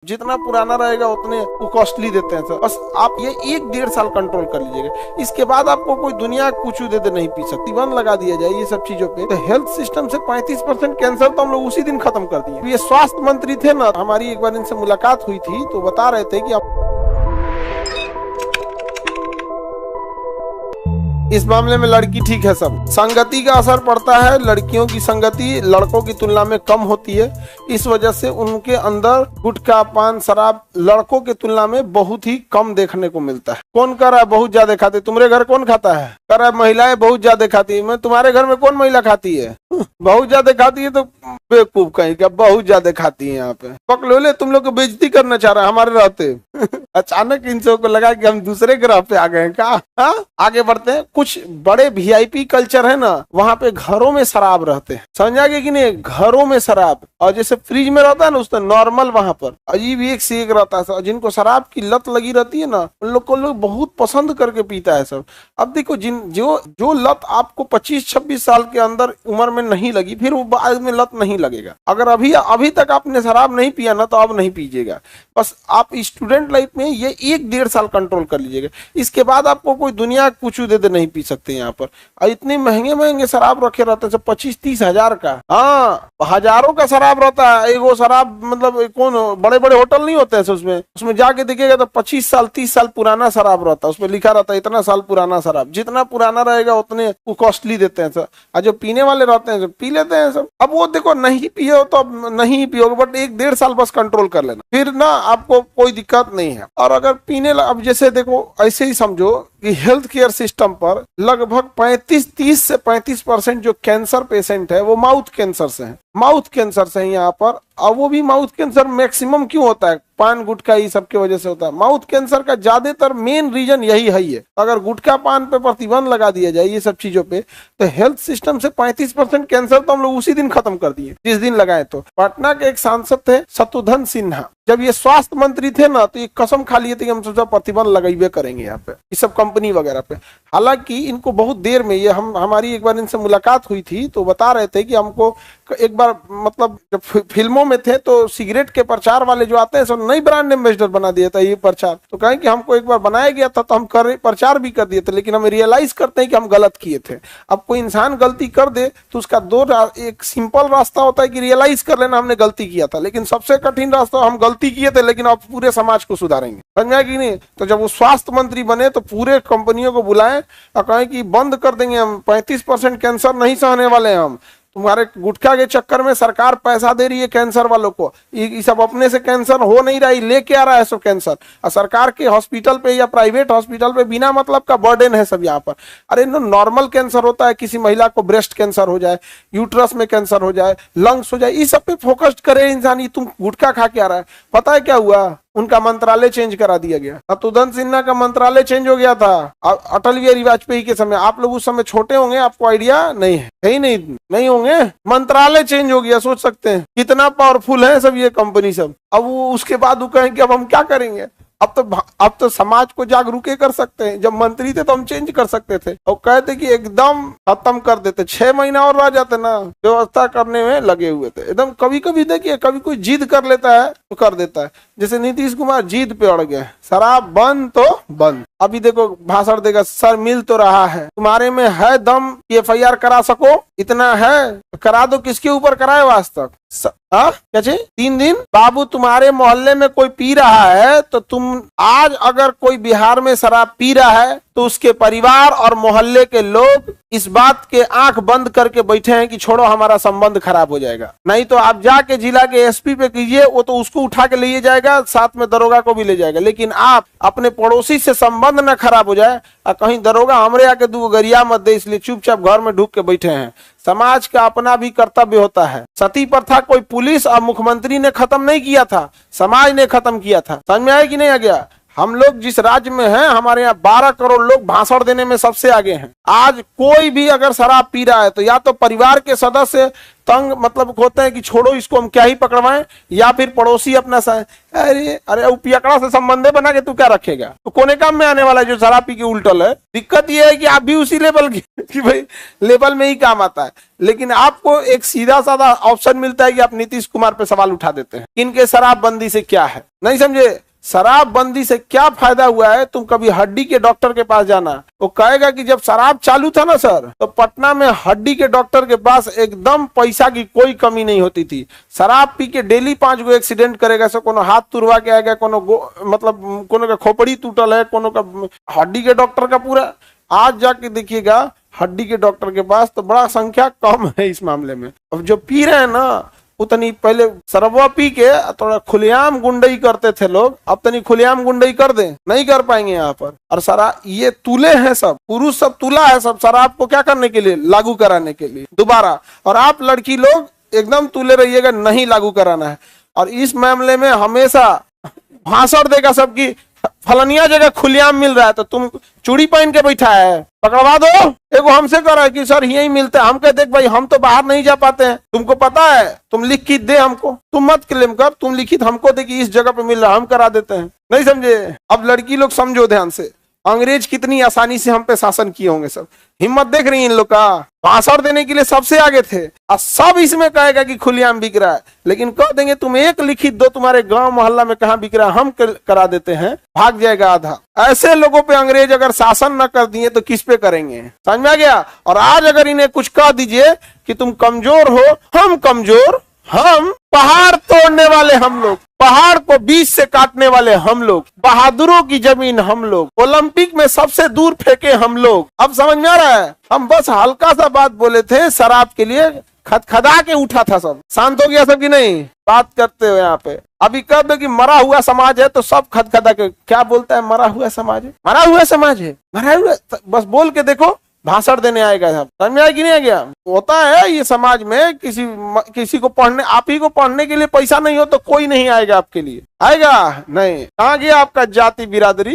जितना पुराना रहेगा उतने वो कॉस्टली देते हैं सर। बस आप ये 1-1.5 साल कंट्रोल कर लीजिएगा, इसके बाद आपको कोई दुनिया कुछ दे दे नहीं पी सकती, बंद लगा दिया जाए ये सब चीजों पे। तो हेल्थ सिस्टम से 35% कैंसर तो हम लोग उसी दिन खत्म कर दिए। ये स्वास्थ्य मंत्री थे ना, हमारी एक बार इनसे मुलाकात हुई थी तो बता रहे थे कि इस मामले में लड़की ठीक है। सब संगति का असर पड़ता है, लड़कियों की संगति लड़कों की तुलना में कम होती है, इस वजह से उनके अंदर गुटखा पान शराब लड़कों की तुलना में बहुत ही कम देखने को मिलता है। कौन कर रहा है बहुत ज्यादा खाते? तुम्हारे घर कौन खाता है? कर रहा है महिलाएं बहुत ज्यादा खाती है। मैं तुम्हारे घर में कौन महिला खाती है? बहुत ज्यादा खाती है तो बेवकूफ कहीं क्या, बहुत ज्यादा खाती है। यहाँ पे पकड़ो ले, तुम लोग को बेइज्जती करना चाह रहा है हमारे रहते। अचानक इन सबको लगा कि हम दूसरे ग्रह पे आ गए हैं क्या? हाँ, आगे बढ़ते हैं। कुछ बड़े वीआईपी कल्चर है ना, वहाँ पे घरों में शराब रहते हैं, समझा गए कि नहीं? घरों में शराब, और जैसे फ्रिज में रहता है ना उसमें नॉर्मल, वहाँ पर अजीब एक से एक रहता है। जिनको शराब की लत लगी रहती है ना, उन लोग को लोग बहुत पसंद करके पीता है सब। अब देखो जो लत आपको 25-26 साल के अंदर उम्र में नहीं लगी, फिर वो बाद में लत नहीं लगेगा। अगर अभी तक आपने शराब नहीं पिया ना, तो अब नहीं पीजिएगा। बस आप स्टूडेंट लाइफ में ये 1-1.5 साल कंट्रोल कर लीजिएगा, इसके बाद आपको कोई दुनिया कुछ दे दे नहीं पी सकते यहाँ पर। और इतने महंगे महंगे शराब रखे रहते हैं, 25-30 हजार का, हाँ हजारों का शराब रहता है। एगो शराब मतलब कौन बड़े बड़े होटल नहीं होते हैं उसमें जाके देखिएगा तो 25 साल 30 साल पुराना शराब रहता है, उसमें लिखा रहता है इतना साल पुराना शराब। जितना पुराना रहेगा उतने वो कॉस्टली देते हैं सर। और जो पीने वाले रहते हैं पी लेते हैं सब। अब वो देखो नहीं पियो तो अब नहीं पियोगे, बट 1-1.5 साल बस कंट्रोल कर लेना, फिर ना आपको कोई दिक्कत नहीं है। और अगर पीने अब जैसे देखो ऐसे ही समझो कि हेल्थ केयर सिस्टम पर लगभग 30 से 35% जो कैंसर पेशेंट है वो माउथ कैंसर से है। माउथ कैंसर से है यहाँ पर। और वो भी माउथ कैंसर मैक्सिमम क्यों होता है? पान गुटखा ये सब की वजह से होता है। माउथ कैंसर का ज्यादातर मेन रीजन यही है। अगर गुटखा पान पे प्रतिबंध लगा दिया जाए ये सब चीजों पे, तो हेल्थ सिस्टम से 35% कैंसर तो हम लोग उसी दिन खत्म कर दिए जिस दिन लगाए। तो पटना के एक सांसद थे शत्रुघ्न सिन्हा, जब ये स्वास्थ्य मंत्री थे ना, तो ये कसम खा लिए थे कि हम सोचा प्रतिबंध लगाइए करेंगे यहाँ पे ये सब कंपनी वगैरह पे। हालांकि इनको बहुत देर में ये हमारी एक बार इनसे मुलाकात हुई थी तो बता रहे थे कि हमको एक बार मतलब जब फिल्मों में थे तो सिगरेट के प्रचार वाले जो आते हैं सब नई ब्रांड एम्बेसडर बना दिया था ये प्रचार। तो कहें कि हमको एक बार बनाया गया था तो हम प्रचार भी कर दिए थे, लेकिन हम रियलाइज करते हैं कि हम गलत किए थे। अब कोई इंसान गलती कर दे तो उसका एक सिंपल रास्ता होता है कि रियलाइज कर लेना हमने गलती किया था, लेकिन सबसे कठिन रास्ता हम गलती किए थे लेकिन अब पूरे समाज को सुधारेंगे, समझा कि नहीं? तो जब वो स्वास्थ्य मंत्री बने तो पूरे कंपनियों को बुलाएं और कहें कि बंद कर देंगे हम, 35% कैंसर नहीं सहने वाले हैं हम। तुम्हारे गुटखा के चक्कर में सरकार पैसा दे रही है कैंसर वालों को, ये सब अपने से कैंसर हो नहीं रहा है, लेके आ रहा है सब कैंसर। और सरकार के हॉस्पिटल पे या प्राइवेट हॉस्पिटल पे बिना मतलब का बर्डन है सब यहाँ पर। अरे नॉर्मल कैंसर होता है, किसी महिला को ब्रेस्ट कैंसर हो जाए, यूट्रस में कैंसर हो जाए, लंग्स हो जाए, इस सब पे फोकस करे इंसान। ये तुम गुटखा खा के आ रहा है। पता है क्या हुआ? उनका मंत्रालय चेंज करा दिया गया। शत्रुघ्न सिन्हा का मंत्रालय चेंज हो गया था अटल बिहारी वाजपेयी के समय। आप लोग उस समय छोटे होंगे, आपको आइडिया नहीं है, ही नहीं होंगे। मंत्रालय चेंज हो गया, सोच सकते हैं कितना पावरफुल है सब ये कंपनी सब। अब वो उसके बाद वो कहें कि अब हम क्या करेंगे? अब तो समाज को जागरूक कर सकते हैं। जब मंत्री थे तो हम चेंज कर सकते थे और कहते कि एकदम खत्म कर देते। 6 महीना और रह जाते ना, व्यवस्था करने में लगे हुए थे एकदम। कभी कभी देखिए, कभी कोई जिद कर लेता है तो कर देता है। जैसे नीतीश कुमार जिद पे अड़ गए, शराब बंद तो बंद। अभी देखो भाषण देगा, सर मिल तो रहा है, तुम्हारे में है दम FIR करा सको, इतना है करा दो। किसके ऊपर कराए आज तक? क्या 3 दिन? बाबू तुम्हारे मोहल्ले में कोई पी रहा है तो तुम आज अगर कोई बिहार में शराब पी रहा है तो उसके परिवार और मोहल्ले के लोग इस बात के आंख बंद करके बैठे हैं कि छोड़ो हमारा संबंध खराब हो जाएगा। नहीं तो आप जाके जिला के SP पे कीजिए, वो तो उसको उठा के ले जाएगा, साथ में दरोगा को भी ले जाएगा। लेकिन आप अपने पड़ोसी से संबंध न खराब हो जाए और कहीं दरोगा हमरे आके 2 गरिया मत दे, इसलिए चुपचाप घर में ढूक के बैठे हैं। समाज का अपना भी कर्तव्य होता है। सती प्रथा कोई पुलिस और मुख्यमंत्री ने खत्म नहीं किया था, समाज ने खत्म किया था। समझ में आया कि नहीं आ गया? हम लोग जिस राज्य में हैं, हमारे यहाँ 12 करोड़ लोग भाषण देने में सबसे आगे हैं। आज कोई भी अगर शराब पी रहा है तो या तो परिवार के सदस्य तंग मतलब होते हैं कि छोड़ो इसको हम क्या ही पकड़वाएं, या फिर पड़ोसी अपना अरे अरे पियकड़ा से संबंधे बना के तू क्या रखेगा, तो कोने काम में आने वाला है जो शराब पी के उल्टल है। दिक्कत यह है कि आप भी उसी लेवल की कि भाई लेवल में ही काम आता है, लेकिन आपको एक सीधा साधा ऑप्शन मिलता है कि आप नीतीश कुमार पे सवाल उठा देते हैं। इनके शराबबंदी से क्या है, नहीं समझे। शराबबंदी से क्या फायदा हुआ है, तुम कभी हड्डी के डॉक्टर के पास जाना, वो कहेगा कि जब शराब चालू था ना सर, तो पटना में हड्डी के डॉक्टर के पास एकदम पैसा की कोई कमी नहीं होती थी। शराब पी के डेली 5 गो एक्सीडेंट करेगा, सो कोनो हाथ तुरवा के आएगा, कोनो मतलब कोनो का खोपड़ी टूटल है, कोनो का हड्डी के डॉक्टर का पूरा। आज जाके देखिएगा हड्डी के डॉक्टर के पास तो बड़ा संख्या कम है इस मामले में। अब जो पी रहे हैं ना, उतनी पहले शराबा पी के थोड़ा खुलेआम गुंडई करते थे लोग, अब तनी खुलेआम गुंडई कर दे, नहीं कर पाएंगे यहाँ पर। और सारा ये तुले हैं, सब पुरुष सब तुला है, सब शराब को क्या करने के लिए, लागू कराने के लिए दोबारा। और आप लड़की लोग एकदम तुले रहिएगा, नहीं लागू कराना है। और इस मामले में हमेशा भाषण देगा सबकी, फलनिया जगह खुलेआम मिल रहा है तो तुम चूड़ी पहन के बैठा है, पकड़वा दो। एगो हमसे कह रहा है कि सर यही मिलता है, हम कहते देख भाई हम तो बाहर नहीं जा पाते हैं, तुमको पता है, तुम लिखित दे हमको, तुम मत क्लेम कर, तुम लिखित हमको दे कि इस जगह पे मिल रहा है, हम करा देते हैं। नहीं समझे। अब लड़की लोग समझो ध्यान से, अंग्रेज कितनी आसानी से हम पे शासन किए होंगे। सब हिम्मत देख रही है इन लोग का, भाषण देने के लिए सबसे आगे थे, और सब इसमें कहेगा कि खुलेआम बिक रहा है। लेकिन कह देंगे तुम एक लिखित दो, तुम्हारे गांव मोहल्ला में कहाँ बिक रहा है, हम करा देते हैं, भाग जाएगा आधा। ऐसे लोगों पे अंग्रेज अगर शासन न कर दिए तो किस पे करेंगे, समझ में आ गया। और आज अगर इन्हें कुछ कह दीजिए कि तुम कमजोर हो, हम कमजोर, हम पहाड़ तोड़ने वाले हम लोग, पहाड़ को बीच से काटने वाले हम लोग, बहादुरों की जमीन हम लोग, ओलंपिक में सबसे दूर फेंके हम लोग। अब समझ में आ रहा है। हम बस हल्का सा बात बोले थे, शराब के लिए खदखदा के उठा था, सब शांत हो गया सब की नहीं बात करते हो यहाँ पे। अभी कह दो कि मरा हुआ समाज है तो सब खदखदा के क्या बोलता है, मरा हुआ समाज है, मरा हुआ समाज है, मरा हुआ, बस बोल के देखो, भाषण देने आएगा। समझ में आया कि नहीं आ गया। होता है ये समाज में, किसी को पढ़ने, आप ही को पढ़ने के लिए पैसा नहीं हो तो कोई नहीं आएगा आपके लिए, आएगा नहीं। कहाँ गया आपका जाति बिरादरी।